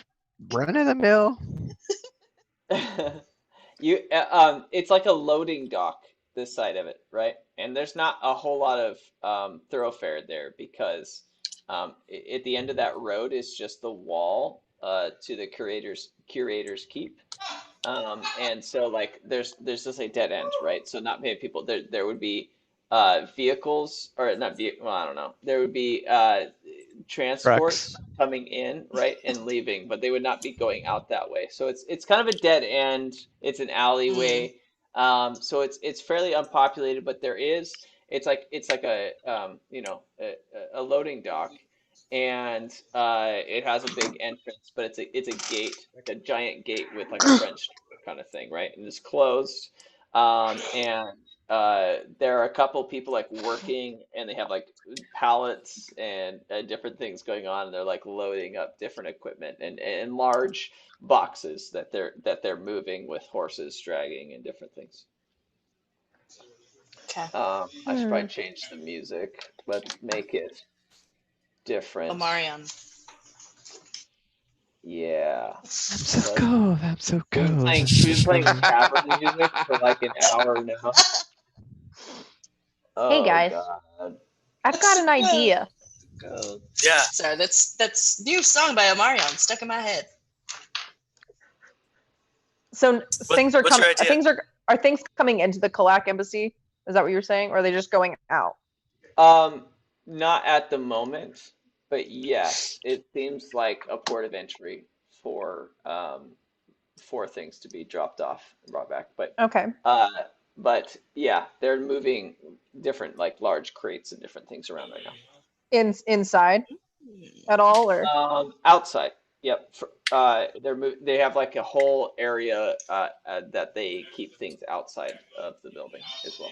run of the mill. it's like a loading dock, this side of it, right? And there's not a whole lot of thoroughfare there because at the end of that road is just the wall to the curator's keep. And so like there's just a dead end, right? So not many people there would be vehicles, or not vehicle, well, I don't know. There would be transports coming in, right, and leaving, but they would not be going out that way. So it's kind of a dead end. It's an alleyway. So it's fairly unpopulated, but it's like a a loading dock, and it has a big entrance, but it's a gate, like a giant gate with like a French door kind of thing, right? And it's closed. And there are a couple people like working, and they have like pallets and different things going on, and they're like loading up different equipment and large boxes that they're moving with horses dragging and different things. Okay. I should probably change the music. Let's make it different. Omarion. Yeah. I'm so cool. I'm so cool. We've been playing tavern music for like an hour now. Hey guys, God. I've got an idea. Yeah. Sorry, that's new song by Omarion stuck in my head. So things are what's your coming. idea? Are things coming into the Kalak Embassy? Is that what you're saying, or are they just going out? Not at the moment, but yes, it seems like a port of entry for things to be dropped off and brought back. But Okay. But yeah, they're moving different like large crates and different things around right now. Inside at all, or outside? Yep. They have like a whole area that they keep things outside of the building as well.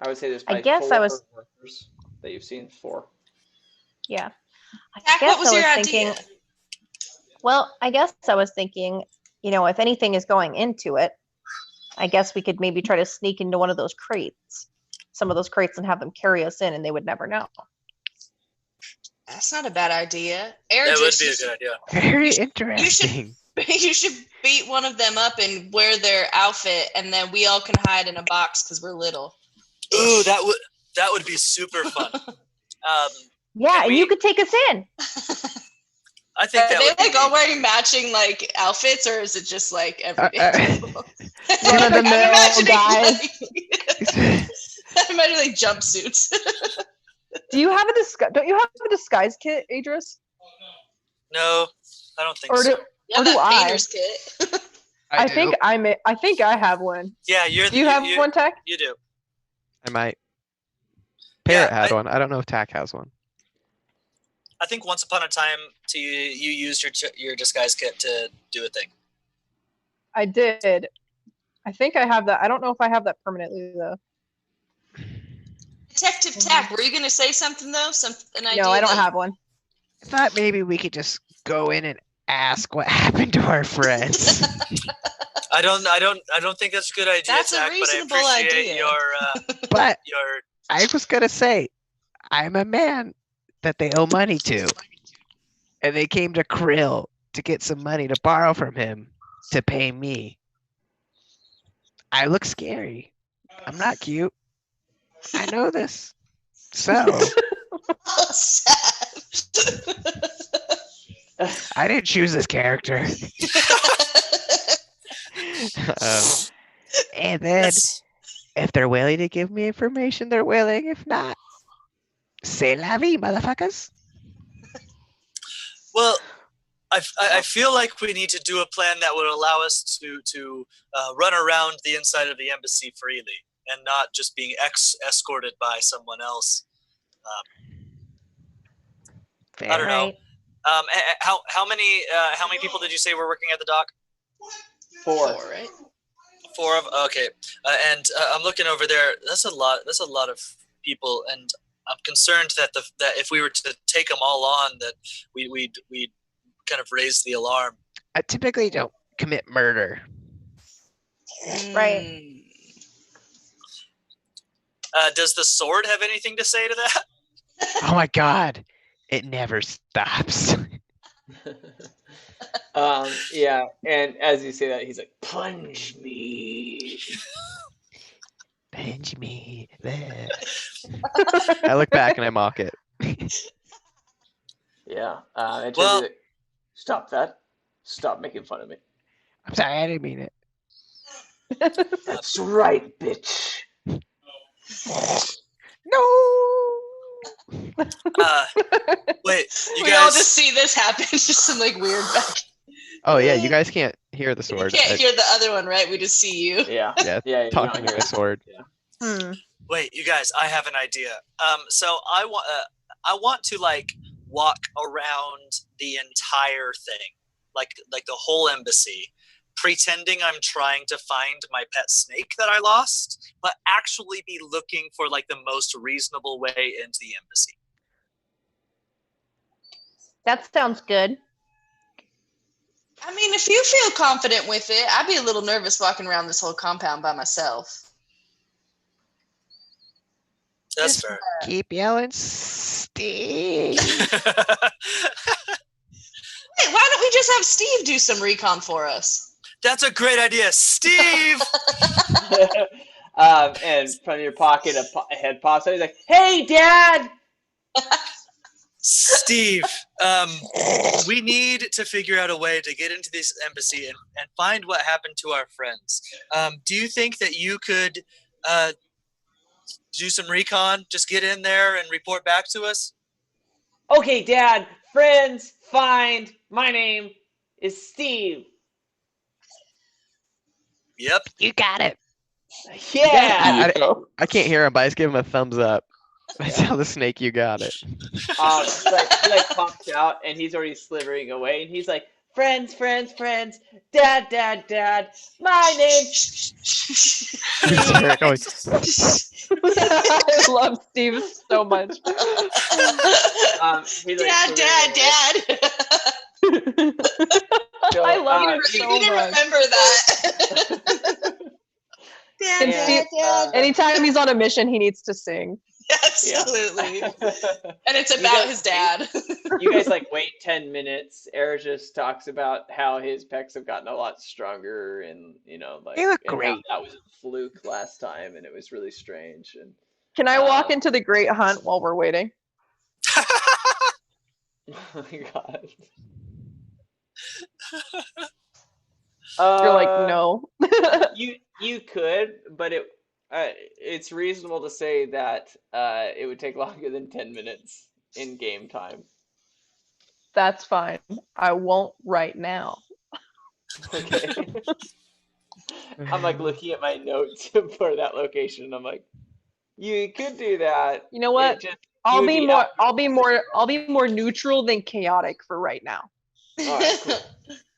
I would say there's probably four workers that you've seen. 4. Yeah. Jack, what was your idea? Well, I guess I was thinking, if anything is going into it, I guess we could maybe try to sneak into one of those crates, some of those crates, and have them carry us in, and they would never know. That's not a bad idea. That would be a good idea. Very interesting. You should beat one of them up and wear their outfit, and then we all can hide in a box because we're little. Ooh, that would be super fun. Yeah, and you could take us in. I think Are they like all wearing matching like outfits, or is it just like everyday people? One of the mill guys. I'm imagining jumpsuits. Don't you have a disguise kit, Adris? No, I don't think Or so. Or do I? Painter's kit. I think I have one. Yeah, Do you have one, Tech? You do. I might. Parrot had one. I don't know if Tack has one. I think once upon a time, you used your disguise kit to do a thing. I did. I think I have that. I don't know if I have that permanently though. Detective Tack, were you going to say something though? No, I don't have one. I thought maybe we could just go in and ask what happened to our friends. I don't think that's a good idea, That's Tack, a reasonable but I appreciate idea. But your I was gonna say, I'm a man that they owe money to, and they came to Krill to get some money to borrow from him to pay me. I look scary. I'm not cute. I know this. So I didn't choose this character. And then That's- if they're willing to give me information, they're willing. If not, c'est la vie, motherfuckers. well, I feel like we need to do a plan that would allow us to run around the inside of the embassy freely and not just being escorted by someone else. Fair. I don't know. Right. How many people did you say were working at the dock? 4. right? 4 of okay, and I'm looking over there. That's a lot. That's a lot of people, and I'm concerned that that if we were to take them all on, that we'd kind of raise the alarm. I typically don't commit murder. Right. Does the sword have anything to say to that? Oh my god, it never stops. Yeah, and as you say that, he's like, "Punch me." Punch me there. I look back and I mock it. Yeah. And Well- like, stop that. Stop making fun of me. I'm sorry, I didn't mean it. That's right, bitch. No. Wait, you We all guys. just see this happen, just some like weird back. Oh yeah, you guys can't hear the You sword. can't hear the other one, right? We just see you. Yeah. Yeah, Yeah. You talking don't to hear my it. sword. Wait, you guys. I have an idea. So I want to like walk around the entire thing, like the whole embassy, pretending I'm trying to find my pet snake that I lost, but actually be looking for like the most reasonable way into the embassy. That sounds good. I mean, if you feel confident with it, I'd be a little nervous walking around this whole compound by myself. That's Just fair. Keep yelling, Steve. Hey, why don't we just have Steve do some recon for us? That's a great idea, Steve. And from your pocket, a head pops out. He's like, "Hey, Dad!" Steve, we need to figure out a way to get into this embassy and find what happened to our friends. Do you think that you could do some recon? Just get in there and report back to us? Okay, Dad. Friends, find. My name is Steve. Yep. You got it. Yeah. I can't hear him, but I just give him a thumbs up. I tell the snake, you got it. He pops out and he's already slithering away, and he's like, "Friends, friends, friends. Dad, Dad, Dad. My name's He's here going, I love Steve so much. he's like, Dad, slithering away. So, I love You it so need to much. remember that. Dad, And Dad, Steve- Dad. Anytime he's on a mission, he needs to sing. Absolutely. And it's You about guys- his dad. You guys wait 10 minutes. Eric just talks about how his pecs have gotten a lot stronger, and They look and how great. that was a fluke last time, and it was really strange. And Can I walk into the Great Hunt while we're waiting? oh my god, You're like, no. You could, but it's reasonable to say that it would take longer than 10 minutes in game time. That's fine. I won't right now. Okay. I'm looking at my notes for that location, and I'm like, you could do that. You know what? It just- you I'll would be out- I'll be more neutral than chaotic for right now. All right,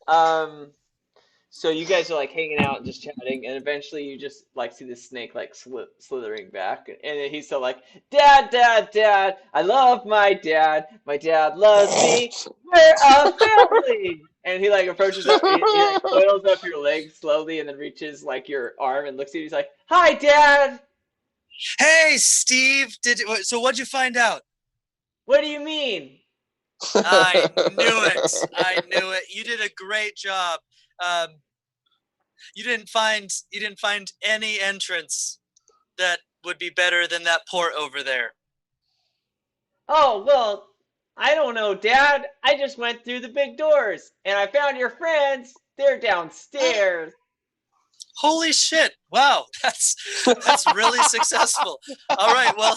cool. So you guys are hanging out and just chatting, and eventually you just see the snake slithering back, and he's still like, "Dad, Dad, Dad, I love my dad. My dad loves me. We're a family." And he approaches up, he coils up your leg slowly, and then reaches your arm and looks at you. He's like, "Hi, Dad." Hey, Steve. So what'd you find out? What do you mean? I knew it. You did a great job. You didn't find any entrance that would be better than that port over there? Oh, well, I don't know, Dad. I just went through the big doors, and I found your friends. They're downstairs. Holy shit! Wow, that's really successful. All right, well,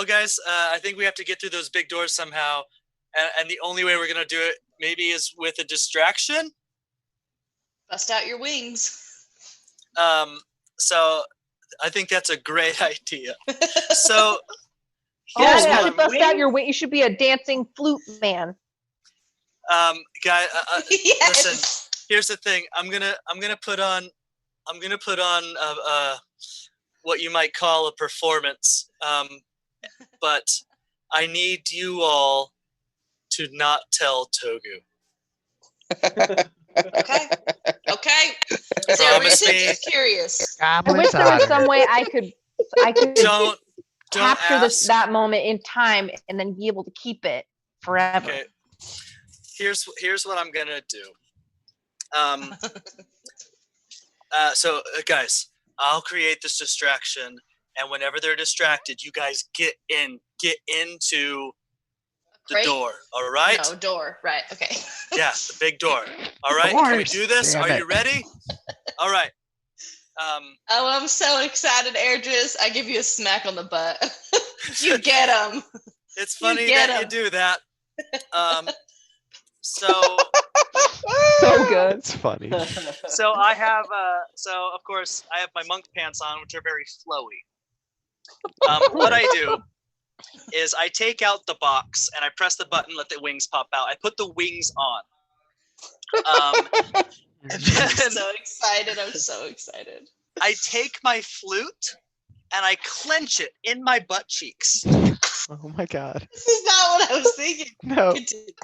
guys, I think we have to get through those big doors somehow, and the only way we're gonna do it maybe is with a distraction. Bust out your wings. So I think that's a great idea. So Dad, you should bust out your wing. You should be a dancing flute man. guy, Yes. listen. Here's the thing. I'm gonna put on what you might call a performance. But I need you all to not tell Togu. Okay. Is there a reason? Just curious. I wish there was some way I could Don't capture ask. that moment in time and then be able to keep it forever. Okay. Here's what I'm gonna do. Guys, I'll create this distraction, and whenever they're distracted, you guys get into the Right? door. All right? No, door. Right. Okay. Yeah, the big door. All right. Can we do this? Damn Are you it. ready? All right. Oh, I'm so excited, Airdris. I give you a smack on the butt. You get him. It's funny get that you 'em. do that. So So good. It's funny. so I have of course I have my monk pants on, which are very flowy. What I do is I take out the box and I press the button, let the wings pop out. I put the wings on. And then I'm so excited. I'm so excited. I take my flute and I clench it in my butt cheeks. Oh my god. This is not what I was thinking. No. Continue.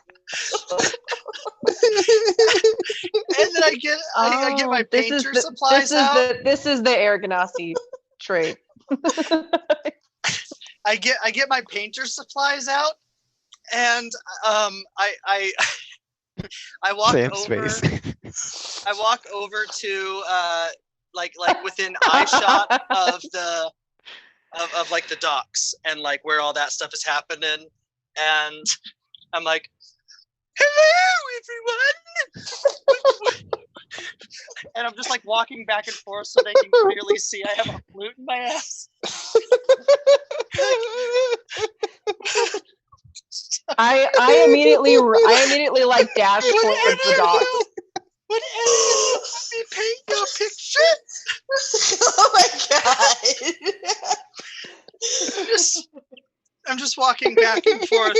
And then I get my painter supplies out. This is the Air Ganassi trait. I get my painter supplies out, and I walk Sam's over. face. I walk over to like within eye shot of the of like the docks and like where all that stuff is happening, and I'm like, "Hello, everyone!" And I'm just like walking back and forth so they can clearly see I have a flute in my ass. I immediately like dash towards the dock. Would anyone let me paint your picture? Oh my god. I'm just walking back and forth,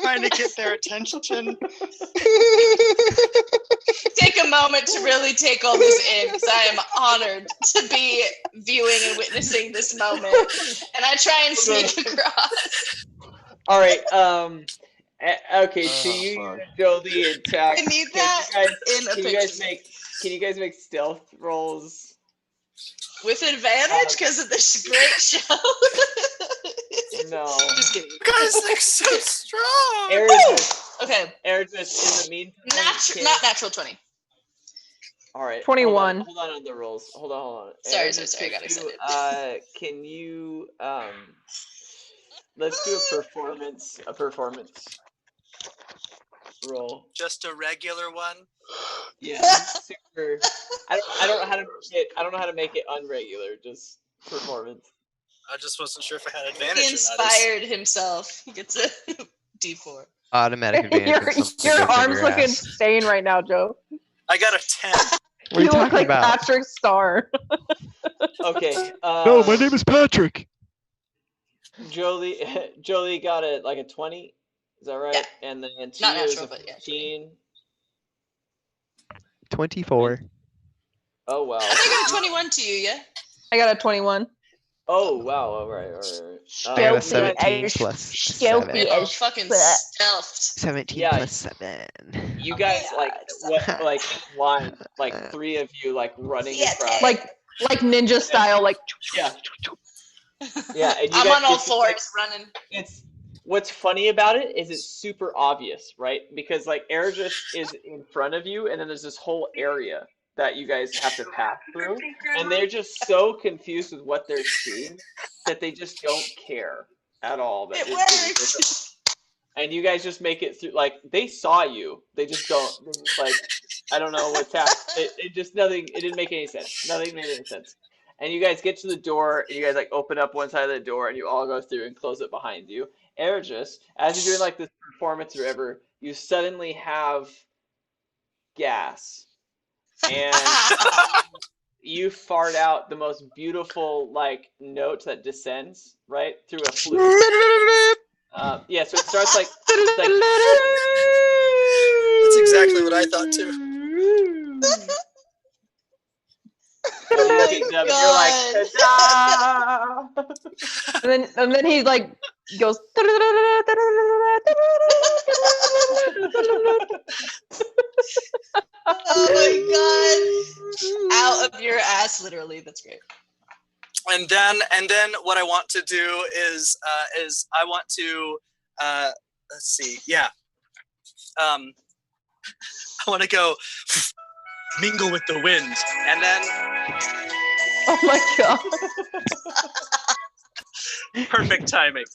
trying to get their attention. Take a moment to really take all this in, because I am honored to be viewing and witnessing this moment. And I try and sneak across. All right. Okay. So you, Jolie, and Tack. I need that in a picture. Can you guys make stealth rolls? With advantage because of this great show. No. Just kidding. You guys look so strong. Okay. Airdris, in the meantime. Not natural 20. All right. 21. Hold on on the rolls. Hold on. Sorry, Airdris, I got could you, excited. can you let's do a performance roll. Just a regular one. Yeah. Super. I don't know how to make it. I don't know how to make it unregular. Just performance. I just wasn't sure if I had advantage. He or not. inspired himself. He gets a D4. Automatic advantage. Your arm's look insane right now, Joe. I got a 10. What are You you look talking like about? Patrick Star. Okay. No, my name is Patrick. Jolie got a 20. Is that right? Yeah. And then Not Tia is natural, a but yeah. 15. 24. Oh wow. I think I got 21 to you, yeah? I got a 21. Oh wow. All right. I got a Stealthy 17 as- plus stealthy 7. Oh, as fucking fuck. stealthed. 17 Yeah. plus 7. You guys line three of you running Yeah, across. Like ninja style, like Yeah. Yeah. And you I'm guys, on all it's just, fours running. it's what's funny about it is it's super obvious, right? Because Airdris is in front of you, and then there's this whole area, that you guys have to pass through, and they're just so confused with what they're seeing that they just don't care at all. That It worked. and you guys just make it through. Like, they saw you, they just don't. They're just like, I don't know what's happening. It just nothing. It didn't make any sense. Nothing made any sense. And you guys get to the door, and you guys like open up one side of the door, and you all go through and close it behind you. Ergis, as you're doing like this performance or whatever, you suddenly have gas, and you fart out the most beautiful like note that descends right through a flute. Yeah, so it starts like That's exactly what I thought too. And you pick it up, and you're like, ta-da! And then he like goes. Oh my god! Out of your ass, literally. That's great. And then what I want to do is I want to let's see, yeah. I want to go mingle with the wind, and then Oh my god! perfect timing.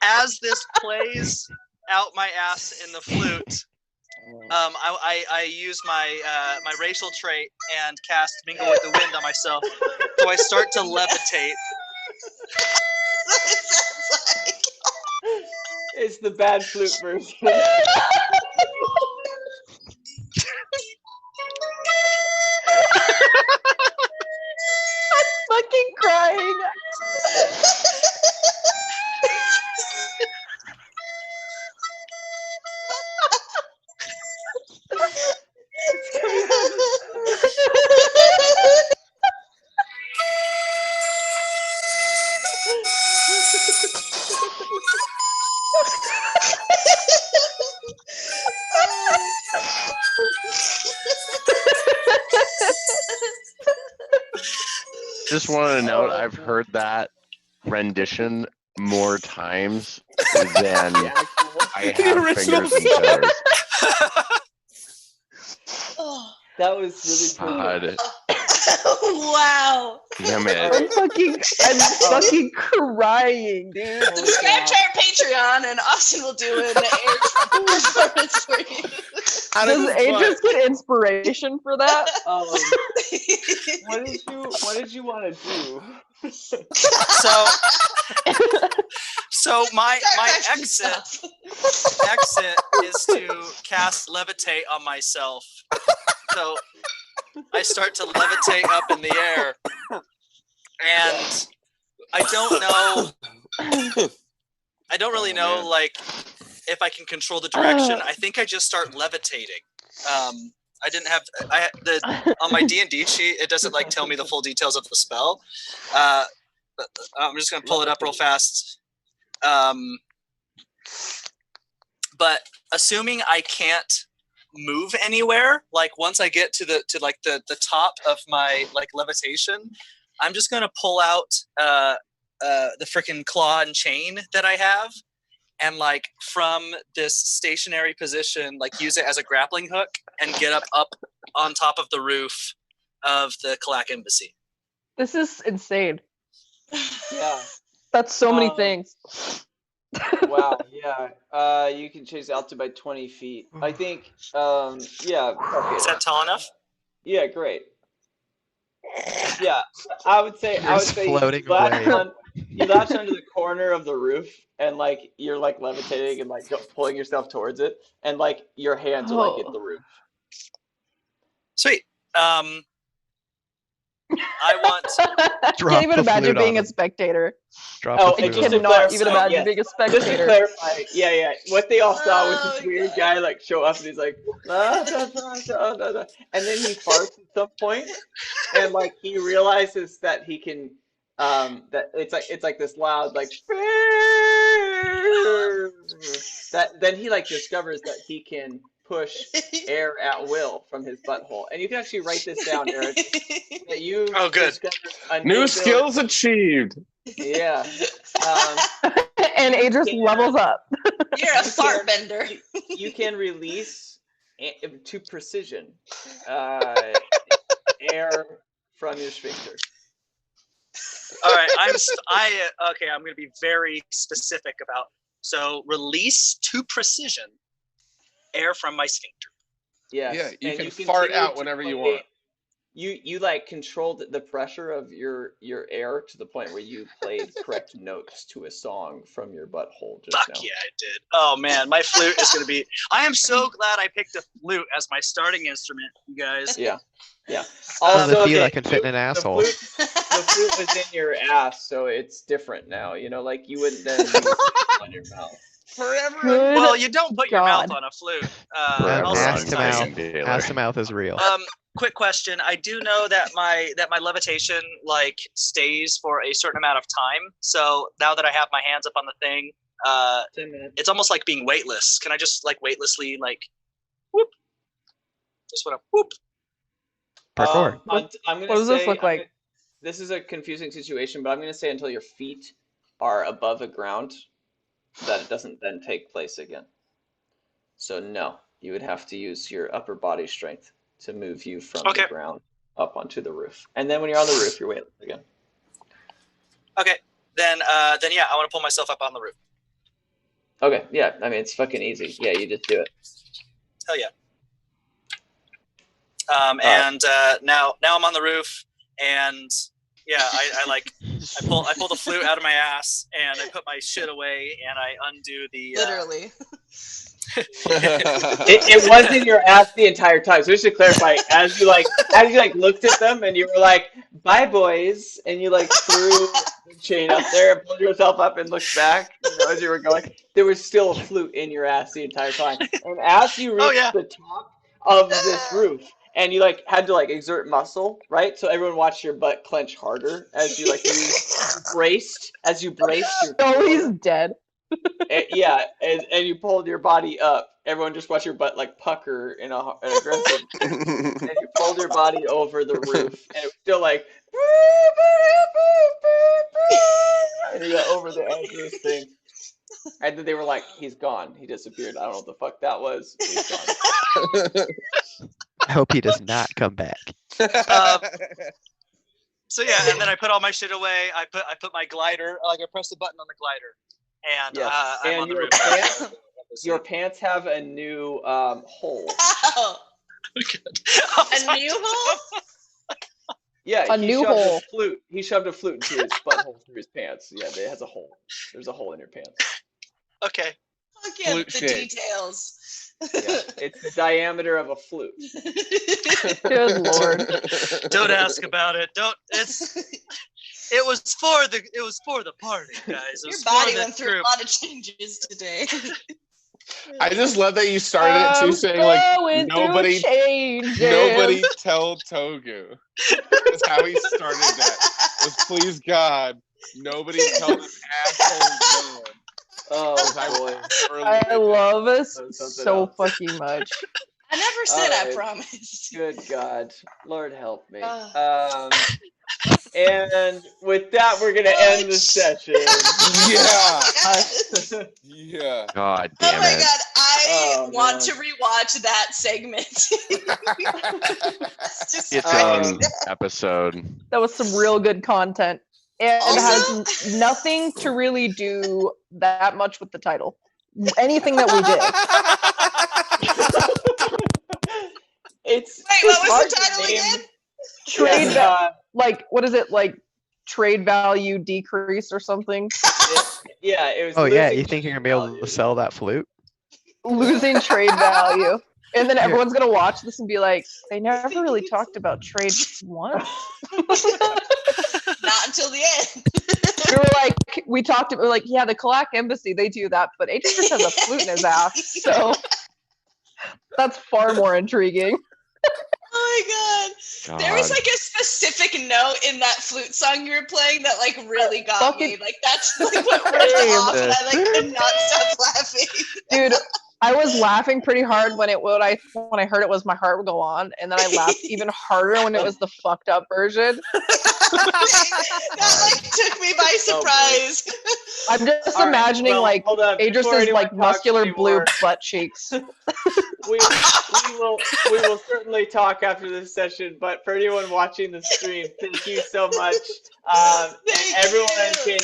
As this plays out my ass in the flute, I use my my racial trait and cast Mingle with the Wind on myself. So I start to levitate. It's the bad flute version. I'm fucking crying. Just wanted to note, I've heard that rendition more times than I have fingers and toes. That was really cool. God. Wow. Damn it. I'm fucking crying, dude. Subscribe to our Patreon, and Austin will do an air trumpet performance for you. Does Aegis get inspiration for that? What did you want to do? So my exit is to cast levitate on myself. So I start to levitate up in the air, and I don't really know like if I can control the direction. I think I just start levitating. I didn't have on my D&D sheet. It doesn't like tell me the full details of the spell. But I'm just gonna pull it up real fast. But assuming I can't move anywhere, like once I get to the top of my like levitation, I'm just gonna pull out the freaking claw and chain that I have, and like from this stationary position, like use it as a grappling hook and get up on top of the roof of the Kalak Embassy. This is insane. Yeah. That's so many things. Wow, yeah. You can chase altitude by 20 feet. I think, yeah. Okay. Is that tall enough? Yeah, great. Yeah, I would say floating you latch onto the corner of the roof, and like you're like levitating and like pulling yourself towards it, and like your hands are like at the roof. Sweet. I want. Can't even imagine being a spectator. I cannot even imagine being a spectator. Just to clarify, yeah. What they all saw was this weird guy like show up, and he's like, and then he farts at some point, and like he realizes that he can, that it's like this loud like, that then he like discovers that he can push air at will from his butthole, and you can actually write this down, Eric. That you good. New skills achieved. Yeah. And Adris levels up. You're a fart bender. You can release to precision air from your sphincter. All right, okay. I'm going to be very specific about. So release to precision air from my sphincter. Yes. Yeah, you and can you fart continue out to whenever you play- want. You like controlled the pressure of your air to the point where you played correct notes to a song from your butthole just Fuck now. yeah, I did. Oh man, my flute is going to be. I am so glad I picked a flute as my starting instrument, you guys. Yeah. Well, the Also, feel okay, I can fit in an asshole. The flute was in your ass, so it's different now. You know, like you wouldn't then use it on your mouth. Forever. Good Well, you don't put your mouth God. on a flute. Forever I'll ass to synthesize mouth. it. dealer. Ass to mouth is real. Quick question. I do know that my levitation like stays for a certain amount of time. So now that I have my hands up on the thing, 10 minutes. it's almost like being weightless. Can I just like weightlessly like whoop? Just want to whoop. Parkour. I'm gonna What does this say- look like? This is a confusing situation, but I'm going to say until your feet are above the ground, that it doesn't then take place again. So no, you would have to use your upper body strength to move you from the ground up onto the roof. And then when you're on the roof, you're weightless again. Okay. Then yeah, I want to pull myself up on the roof. Okay, yeah. I mean, it's fucking easy. Yeah, you just do it. Hell yeah. Now I'm on the roof, and yeah, I pull the flute out of my ass, and I put my shit away, and I undo the Literally. It was in your ass the entire time. So just to clarify, as you looked at them and you were like, "Bye, boys," and you like threw the chain up there and pulled yourself up and looked back, as you were going, there was still a flute in your ass the entire time. And as you reached the top of this roof, and you like had to like exert muscle, right? So everyone watched your butt clench harder as you braced your Oh, he's dead. and you pulled your body up. Everyone just watched your butt like pucker in an aggressive. And you pulled your body over the roof, and it was still like. And you got over the edge of this thing, and then they were like, "He's gone. He disappeared. I don't know what the fuck that was. But he's gone." I hope he does not come back. So yeah, and then I put all my shit away. I put my glider. Like I pressed the button on the glider, and I'm on the roof. Your pants have a new hole. Oh. A new hole? Yeah, A new hole. He shoved a flute into his butthole through his pants. Yeah, it has a hole. There's a hole in your pants. Okay. Look at the details. Yeah, it's the diameter of a flute. Good lord. Don't ask about it. It was for the party, guys. Your body went through a lot of changes today. I just love that you started it too, saying like nobody tell Togu. That's how he started that. Was please God, nobody tell this asshole villain. Oh boy. I love us so fucking much. I never said I promise. Good God. Lord help me. And with that, we're going to end the session. Yeah. Yeah. God damn it. Oh my God. I want to rewatch that segment. It's its own episode. That was some real good content. It has nothing to really do that much with the title. Anything that we did. Wait, what was the title again? Trade what is it, like trade value decrease or something? It was. Oh yeah, you think you're gonna be able to sell that flute? Losing trade value. And then everyone's gonna watch this and be like, they never really talked about trade once. Not until the end. We talked about yeah, the Kalak Embassy, they do that, but H just has a flute in his ass, so that's far more intriguing. Oh my God. There was like a specific note in that flute song you were playing that like really got me. Like that's like what ripped off, and I like could not stop laughing. Dude, I was laughing pretty hard when I heard it was My Heart Will Go On, and then I laughed even harder when it was the fucked up version. That took me by surprise. I'm just imagining Adris's muscular blue butt cheeks. we will certainly talk after this session, but for anyone watching the stream, thank you so much. And everyone can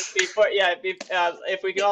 if we can all